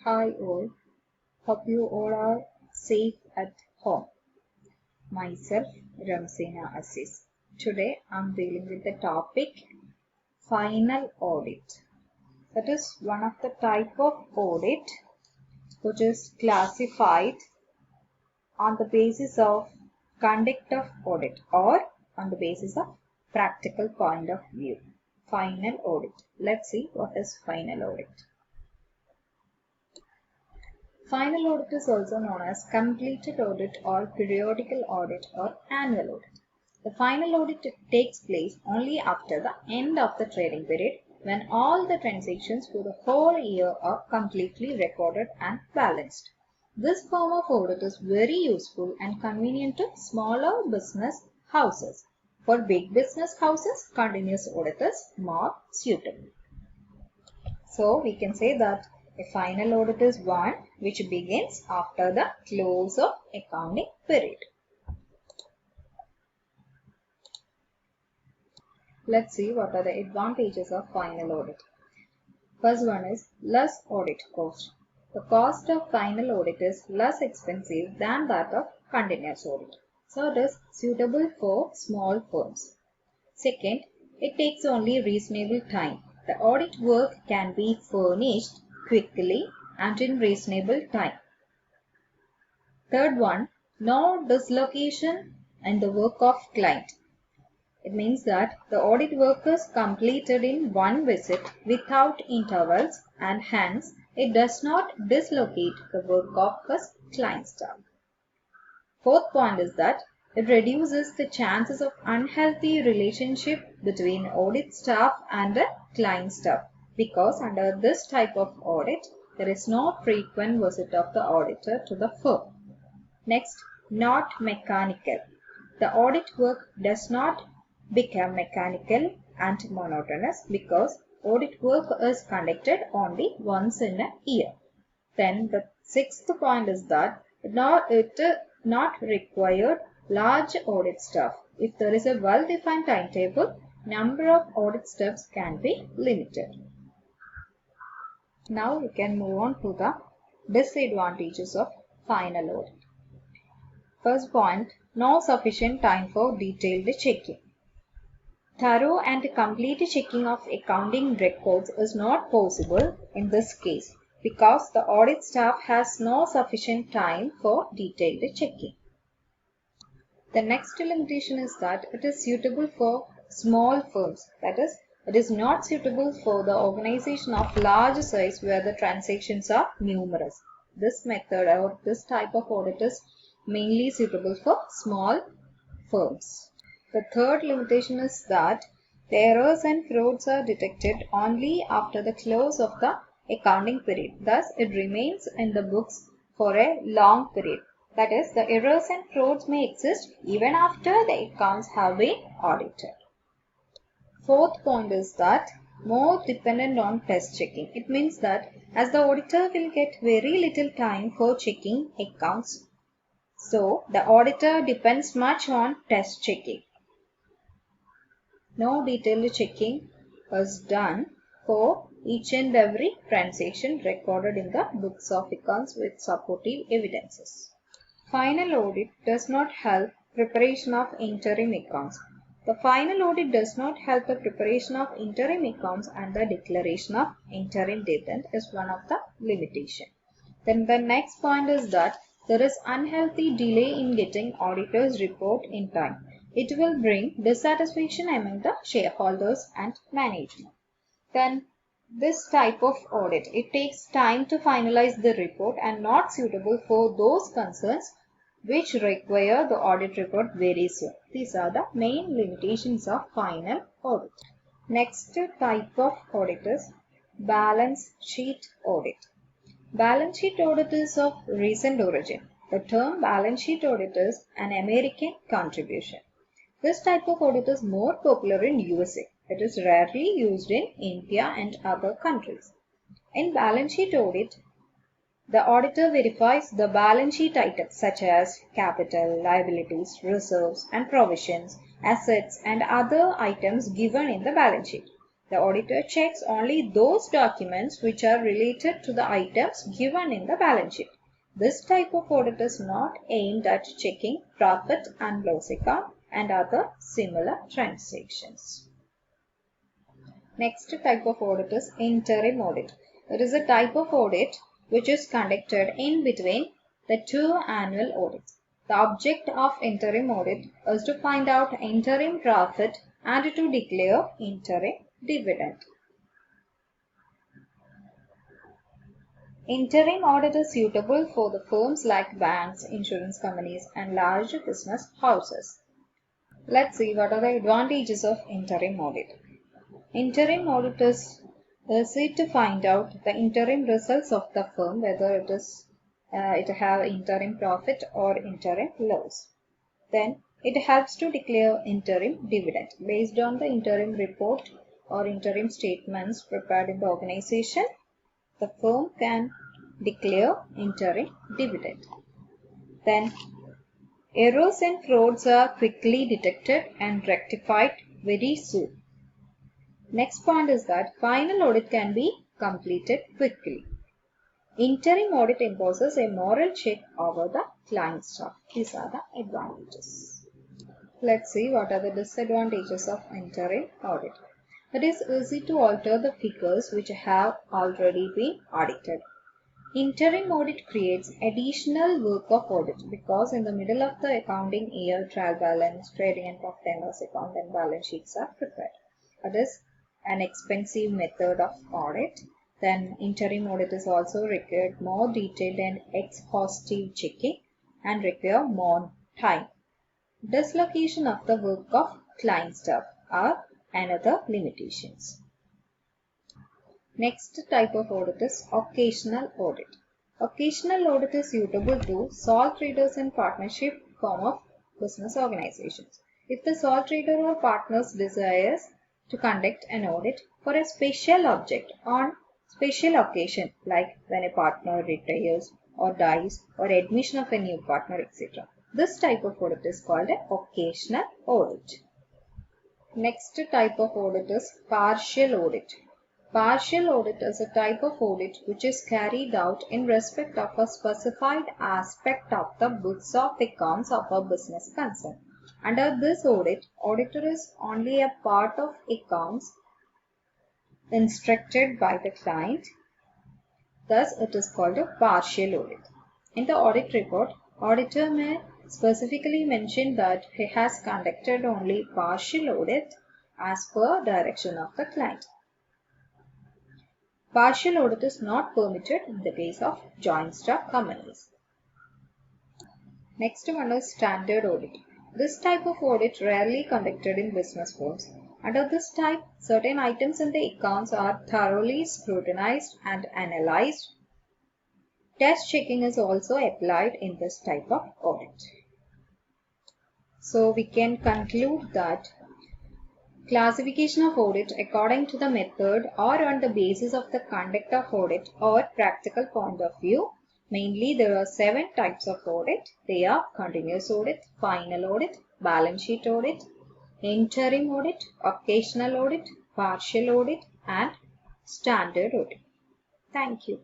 Hi all, hope you all are safe at home. Myself, Ramsina Aziz. Today I'm dealing with the topic final audit. That is one of the type of audit which is classified on the basis of conduct of audit or on the basis of practical point of view. Final audit. Let's see what is final audit. Final audit is also known as completed audit or periodical audit or annual audit. The final audit takes place only after the end of the trading period when all the transactions for the whole year are completely recorded and balanced. This form of audit is very useful and convenient to smaller business houses. For big business houses, continuous audit is more suitable. So we can say that a final audit is one which begins after the close of accounting period. Let's see what are the advantages of final audit. First one is less audit cost. The cost of final audit is less expensive than that of continuous audit. So it is suitable for small firms. Second, it takes only reasonable time. The audit work can be furnished quickly and in reasonable time. Third one, no dislocation in the work of client. It means that the audit work is completed in one visit without intervals and hence it does not dislocate the work of his client staff. Fourth point is that it reduces the chances of unhealthy relationship between audit staff and the client staff because under this type of audit, there is no frequent visit of the auditor to the firm. Next, not mechanical. The audit work does not become mechanical and monotonous because audit work is conducted only once in a year. Then the sixth point is that it not required large audit staff. If there is a well-defined timetable, number of audit steps can be limited. Now we can move on to the disadvantages of final audit. First point, no sufficient time for detailed checking. Thorough and complete checking of accounting records is not possible in this case because the audit staff has no sufficient time for detailed checking. The next limitation is that it is suitable for small firms. That is, it is not suitable for the organization of large size where the transactions are numerous. This method or this type of audit is mainly suitable for small firms. The third limitation is that the errors and frauds are detected only after the close of the accounting period. Thus, it remains in the books for a long period. That is, the errors and frauds may exist even after the accounts have been audited. Fourth point is that more dependent on test checking. It means that as the auditor will get very little time for checking accounts, so the auditor depends much on test checking. No detailed checking was done for each and every transaction recorded in the books of accounts with supportive evidences. Final audit does not help preparation of interim accounts. The final audit does not help the preparation of interim accounts and the declaration of interim dividend is one of the limitations. Then the next point is that there is unhealthy delay in getting auditor's report in time. It will bring dissatisfaction among the shareholders and management. Then this type of audit, it takes time to finalize the report and not suitable for those concerns which require the audit report very soon. These are the main limitations of final audit. Next type of audit is balance sheet audit. Balance sheet audit is of recent origin. The term balance sheet audit is an American contribution. This type of audit is more popular in USA. It is rarely used in India and other countries. In balance sheet audit, the auditor verifies the balance sheet items such as capital, liabilities, reserves and provisions, assets and other items given in the balance sheet. The auditor checks only those documents which are related to the items given in the balance sheet. This type of audit is not aimed at checking profit and loss account and other similar transactions. Next type of audit is interim audit. It is a type of audit which is conducted in between the two annual audits. The object of interim audit is to find out interim profit and to declare interim dividend. Interim audit is suitable for the firms like banks, insurance companies, and large business houses. Let's see what are the advantages of interim audit. Interim audit is it to find out the interim results of the firm, whether it have interim profit or interim loss. Then it helps to declare interim dividend. Based on the interim report or interim statements prepared in the organization, the firm can declare interim dividend. Then errors and frauds are quickly detected and rectified very soon. Next point is that final audit can be completed quickly. Interim audit imposes a moral check over the client staff. These are the advantages. Let's see what are the disadvantages of interim audit. It is easy to alter the figures which have already been audited. Interim audit creates additional work of audit because in the middle of the accounting year, trial balance, trading and profit and loss account and balance sheets are prepared. It is an expensive method of audit. Then interim audit is also required more detailed and exhaustive checking and require more time. Dislocation of the work of client staff are another limitations. Next type of audit is occasional audit. Occasional audit is suitable to sole traders and partnership form of business organizations. If the sole trader or partners desires to conduct an audit for a special object on special occasion, like when a partner retires or dies or admission of a new partner, etc. This type of audit is called an occasional audit. Next type of audit is partial audit. Partial audit is a type of audit which is carried out in respect of a specified aspect of the books of accounts of a business concern. Under this audit, auditor is only a part of accounts instructed by the client. Thus, it is called a partial audit. In the audit report, auditor may specifically mention that he has conducted only partial audit as per direction of the client. Partial audit is not permitted in the case of joint stock companies. Next one is standard audit. This type of audit rarely conducted in business firms. Under this type, certain items in the accounts are thoroughly scrutinized and analyzed. Test checking is also applied in this type of audit. So we can conclude that classification of audit according to the method or on the basis of the conduct of audit or practical point of view. Mainly there are 7 types of audit. They are continuous audit, final audit, balance sheet audit, interim audit, occasional audit, partial audit and standard audit. Thank you.